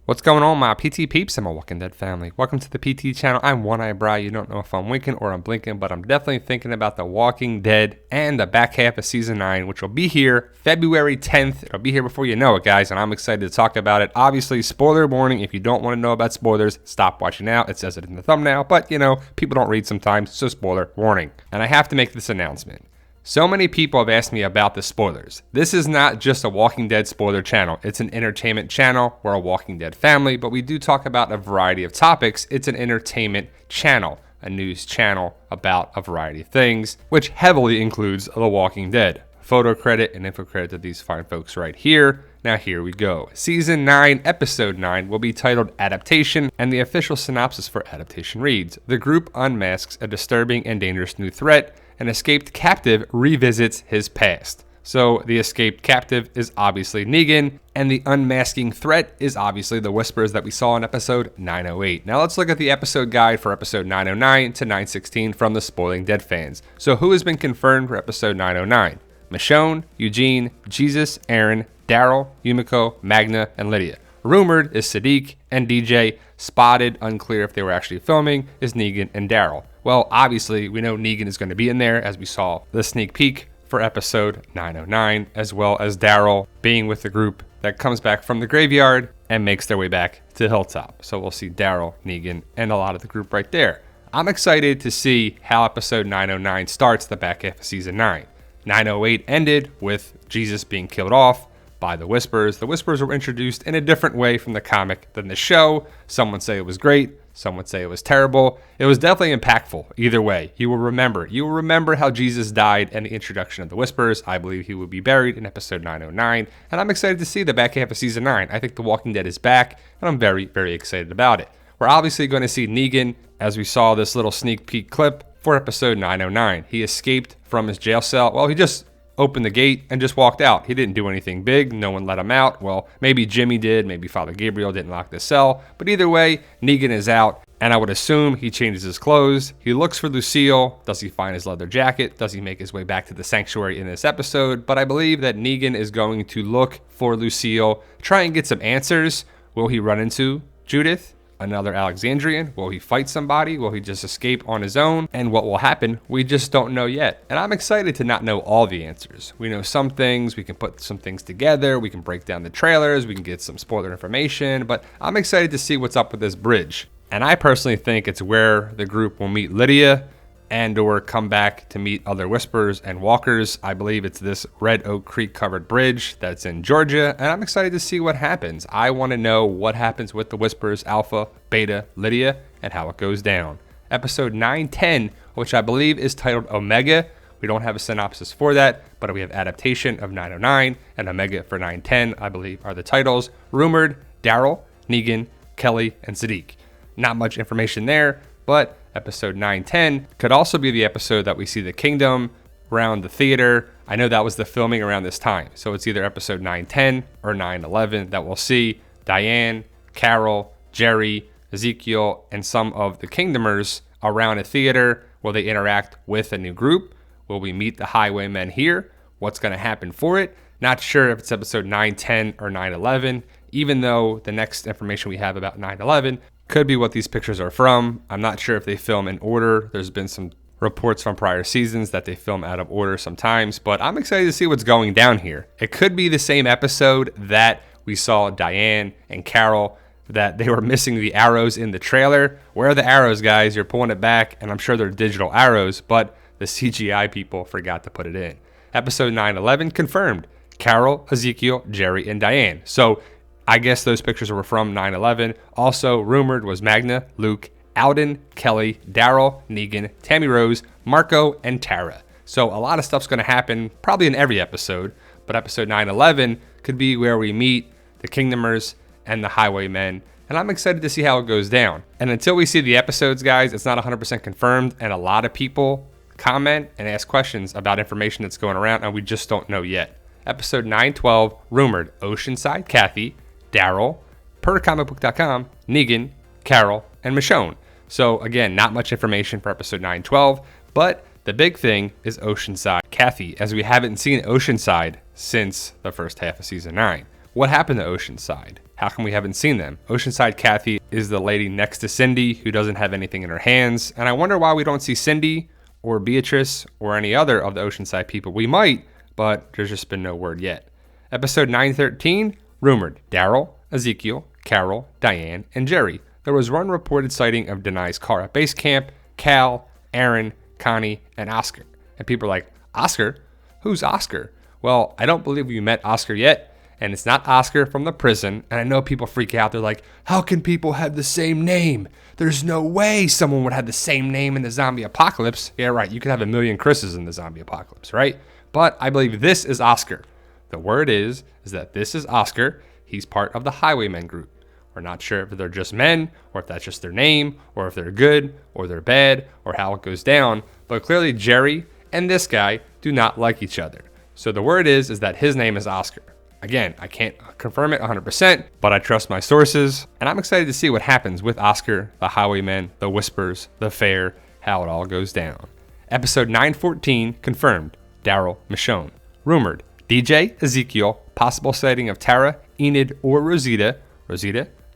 What's going on, my PT peeps and my Walking Dead family? Welcome to the PT channel. I'm One Eye Bri. You don't know if I'm winking or I'm blinking, but I'm definitely thinking about the Walking Dead and the back half of Season 9, which will be here February 10th. It'll be here before you know it, guys, and I'm excited to talk about it. Obviously, spoiler warning. If you don't want to know about spoilers, stop watching now. It says it in the thumbnail, but, you know, people don't read sometimes, so spoiler warning. And I have to make this announcement. So many people have asked me about the spoilers. This is not just a Walking Dead spoiler channel. It's an entertainment channel. We're a Walking Dead family, but we do talk about a variety of topics. It's an entertainment channel, a news channel about a variety of things, which heavily includes The Walking Dead. Photo credit and info credit to these fine folks right here. Now here we go. Season 9, Episode 9 will be titled Adaptation, and the official synopsis for Adaptation reads, "The group unmasks a disturbing and dangerous new threat. An escaped captive revisits his past." So the escaped captive is obviously Negan, and the unmasking threat is obviously the whispers that we saw in episode 908. Now let's look at the episode guide for episode 909 to 916 from the Spoiling Dead fans. So who has been confirmed for episode 909? Michonne, Eugene, Jesus, Aaron, Daryl, Yumiko, Magna, and Lydia. Rumored is Sadiq and DJ. Spotted, unclear if they were actually filming, is Negan and Daryl. Well, obviously, we know Negan is going to be in there, as we saw the sneak peek for episode 909, as well as Daryl being with the group that comes back from the graveyard and makes their way back to Hilltop. So we'll see Daryl, Negan, and a lot of the group right there. I'm excited to see how episode 909 starts the back half of season 9. 908 ended with Jesus being killed off by the Whispers. The Whispers were introduced in a different way from the comic than the show. Some would say it was great. Some would say it was terrible. It was definitely impactful. Either way, you will remember. You will remember how Jesus died and the introduction of the Whispers. I believe he will be buried in episode 909. And I'm excited to see the back half of season 9. I think The Walking Dead is back, and I'm very, very excited about it. We're obviously going to see Negan, as we saw this little sneak peek clip for episode 909. He escaped from his jail cell. Well, he just opened the gate and just walked out. He didn't do anything big. No one let him out. Well, maybe Jimmy did. Maybe Father Gabriel didn't lock the cell. But either way, Negan is out, and I would assume he changes his clothes. He looks for Lucille. Does he find his leather jacket? Does he make his way back to the sanctuary in this episode? But I believe that Negan is going to look for Lucille, try and get some answers. Will he run into Judith? Another Alexandrian? Will he fight somebody? Will he just escape on his own? And what will happen? We just don't know yet. And I'm excited to not know all the answers. We know some things, we can put some things together, we can break down the trailers, we can get some spoiler information, but I'm excited to see what's up with this bridge. And I personally think it's where the group will meet Lydia and or come back to meet other Whispers and Walkers. I believe it's this Red Oak Creek covered bridge that's in Georgia, and I'm excited to see what happens. I want to know what happens with the Whispers, Alpha, Beta, Lydia, and how it goes down. Episode 910, which I believe is titled Omega. We don't have a synopsis for that, but we have Adaptation of 909 and Omega for 910, I believe are the titles. Rumored, Daryl, Negan, Kelly, and Sadiq. Not much information there, but episode 910 could also be the episode that we see the kingdom around the theater. I know that was the filming around this time. So it's either episode 910 or 911 that we'll see Diane, Carol, Jerry, Ezekiel, and some of the kingdomers around a theater. Will they interact with a new group? Will we meet the Highwaymen here? What's going to happen for it? Not sure if it's episode 910 or 911, even though the next information we have about 911 could be what these pictures are from. I'm not sure if they film in order. There's been some reports from prior seasons that they film out of order sometimes, but I'm excited to see what's going down here. It could be the same episode that we saw Diane and Carol, that they were missing the arrows in the trailer. Where are the arrows, guys? You're pulling it back, and I'm sure they're digital arrows, but the CGI people forgot to put it in. Episode 911 confirmed. Carol, Ezekiel, Jerry, and Diane. So I guess those pictures were from 9/11. Also rumored was Magna, Luke, Alden, Kelly, Daryl, Negan, Tammy Rose, Marco, and Tara. So a lot of stuff's going to happen probably in every episode, but episode 9/11 could be where we meet the Kingdomers and the Highwaymen, and I'm excited to see how it goes down. And until we see the episodes, guys, it's not 100% confirmed, and a lot of people comment and ask questions about information that's going around, and we just don't know yet. Episode 912, rumored Oceanside Kathy, Daryl, per comicbook.com, Negan, Carol, and Michonne. So again, not much information for episode 912, but the big thing is Oceanside Kathy, as we haven't seen Oceanside since the first half of season 9. What happened to Oceanside? How come we haven't seen them? Oceanside Kathy is the lady next to Cindy who doesn't have anything in her hands. And I wonder why we don't see Cindy or Beatrice or any other of the Oceanside people. We might, but there's just been no word yet. Episode 913, rumored. Daryl, Ezekiel, Carol, Diane, and Jerry. There was one reported sighting of Denai's car at base camp. Cal, Aaron, Connie, and Oscar. And people are like, Oscar? Who's Oscar? Well, I don't believe we met Oscar yet. And it's not Oscar from the prison. And I know people freak out. They're like, how can people have the same name? There's no way someone would have the same name in the zombie apocalypse. Yeah, right. You could have a million Chris's in the zombie apocalypse, right? But I believe this is Oscar. The word is that this is Oscar. He's part of the Highwaymen group. We're not sure if they're just men, or if that's just their name, or if they're good, or they're bad, or how it goes down. But clearly Jerry and this guy do not like each other. So the word is that his name is Oscar. Again, I can't confirm it 100%, but I trust my sources. And I'm excited to see what happens with Oscar, the Highwaymen, the Whispers, the Fair, how it all goes down. Episode 914, confirmed. Daryl Michonne. Rumored. DJ, Ezekiel, possible sighting of Tara, Enid, or Rosita,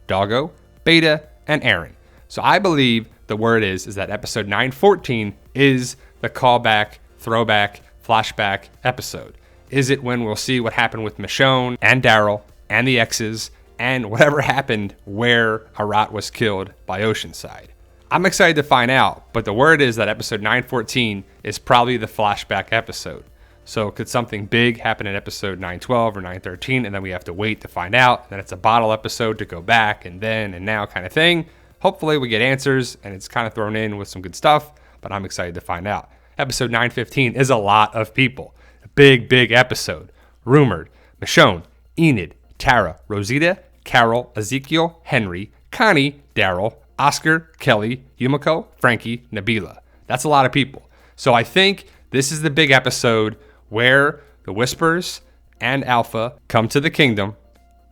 Doggo, Beta, and Aaron. So I believe the word is that episode 914 is the callback, throwback, flashback episode. Is it when we'll see what happened with Michonne and Daryl and the exes and whatever happened where Arat was killed by Oceanside? I'm excited to find out, but the word is that episode 914 is probably the flashback episode. So could something big happen in episode 912 or 913 and then we have to wait to find out? Then it's a bottle episode to go back and then and now kind of thing. Hopefully we get answers and it's kind of thrown in with some good stuff, but I'm excited to find out. Episode 915 is a lot of people. A big episode. Rumored. Michonne, Enid, Tara, Rosita, Carol, Ezekiel, Henry, Connie, Daryl, Oscar, Kelly, Yumiko, Frankie, Nabila. That's a lot of people. So I think this is the big episode where the Whispers and Alpha come to the kingdom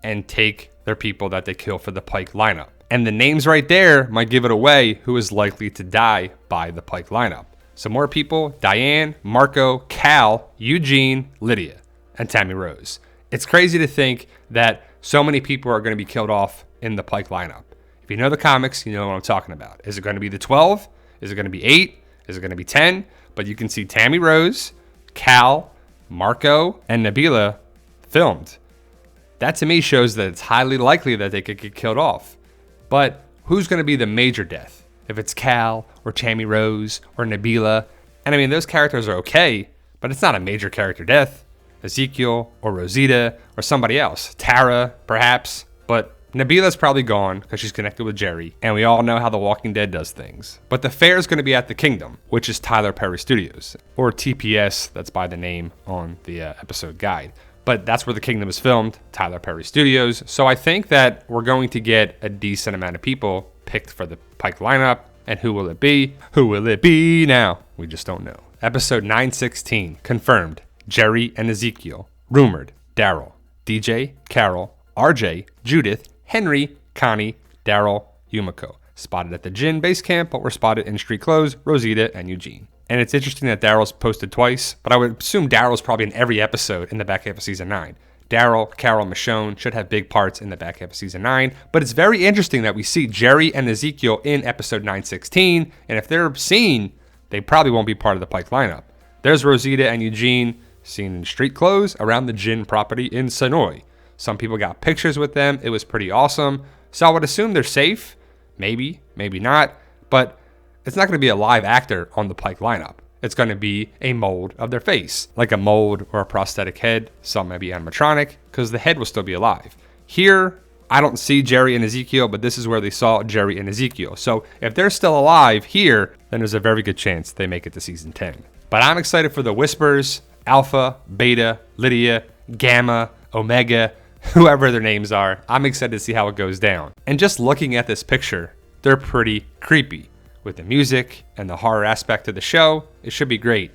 and take their people that they kill for the Pike lineup. And the names right there might give it away who is likely to die by the Pike lineup. So more people: Diane, Marco, Cal, Eugene, Lydia, and Tammy Rose. It's crazy to think that so many people are going to be killed off in the Pike lineup. If you know the comics, you know what I'm talking about. Is it going to be the 12? Is it going to be 8? Is it going to be 10? But you can see Tammy Rose, Cal, Marco, and Nabila filmed. That to me shows that it's highly likely that they could get killed off. But who's going to be the major death? If it's Cal or Tammy Rose or Nabila. And I mean, those characters are okay, but it's not a major character death. Ezekiel or Rosita or somebody else. Tara, perhaps. But Nabila's probably gone because she's connected with Jerry, and we all know how The Walking Dead does things. But the fair is going to be at the Kingdom, which is Tyler Perry Studios, or TPS, that's by the name on the episode guide. But that's where the Kingdom is filmed, Tyler Perry Studios. So I think that we're going to get a decent amount of people picked for the Pike lineup. And who will it be? Who will it be now? We just don't know. Episode 916, confirmed. Jerry and Ezekiel. Rumored. Daryl, DJ, Carol, RJ, Judith, Henry, Connie, Daryl, Yumiko. Spotted at the Jin base camp, but were spotted in street clothes, Rosita and Eugene. And it's interesting that Daryl's posted twice, but I would assume Daryl's probably in every episode in the back half of season 9. Daryl, Carol, Michonne should have big parts in the back half of season 9, but it's very interesting that we see Jerry and Ezekiel in episode 916, and if they're seen, they probably won't be part of the Pike lineup. There's Rosita and Eugene seen in street clothes around the Jin property in Sonoy. Some people got pictures with them. It was pretty awesome. So I would assume they're safe. Maybe, maybe not. But it's not going to be a live actor on the Pike lineup. It's going to be a mold of their face, like a mold or a prosthetic head. Some may be animatronic because the head will still be alive. Here, I don't see Jerry and Ezekiel, but this is where they saw Jerry and Ezekiel. So if they're still alive here, then there's a very good chance they make it to season 10. But I'm excited for the Whispers, Alpha, Beta, Lydia, Gamma, Omega, whoever their names are. I'm excited to see how it goes down. And just looking at this picture, they're pretty creepy. With the music and the horror aspect of the show, it should be great.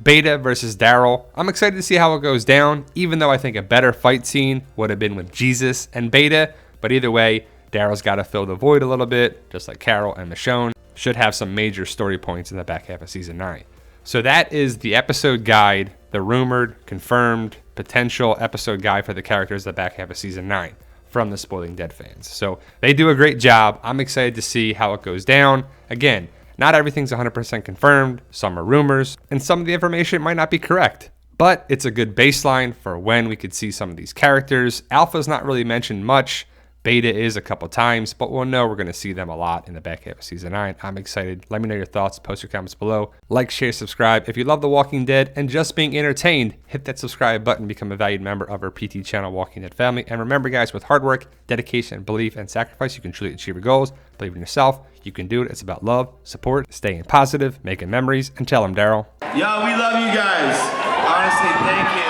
Beta versus Daryl, I'm excited to see how it goes down, even though I think a better fight scene would have been with Jesus and Beta. But either way, Daryl's got to fill the void a little bit, just like Carol and Michonne. Should have some major story points in the back half of season 9. So that is the episode guide, the rumored, confirmed, potential episode guide for the characters the back half of season 9. from the Spoiling Dead fans. So they do a great job. I'm excited to see how it goes down. Again, not everything's 100% confirmed. Some are rumors, and some of the information might not be correct. But it's a good baseline for when we could see some of these characters. Alpha's not really mentioned much. Beta is a couple times, but we'll know we're going to see them a lot in the back half of Season 9. I'm excited. Let me know your thoughts. Post your comments below. Like, share, subscribe. If you love The Walking Dead and just being entertained, hit that subscribe button. Become a valued member of our PT channel, Walking Dead family. And remember, guys, with hard work, dedication, belief, and sacrifice, you can truly achieve your goals. Believe in yourself. You can do it. It's about love, support, staying positive, making memories, and tell them, Daryl. Yo, we love you guys. Honestly, thank you.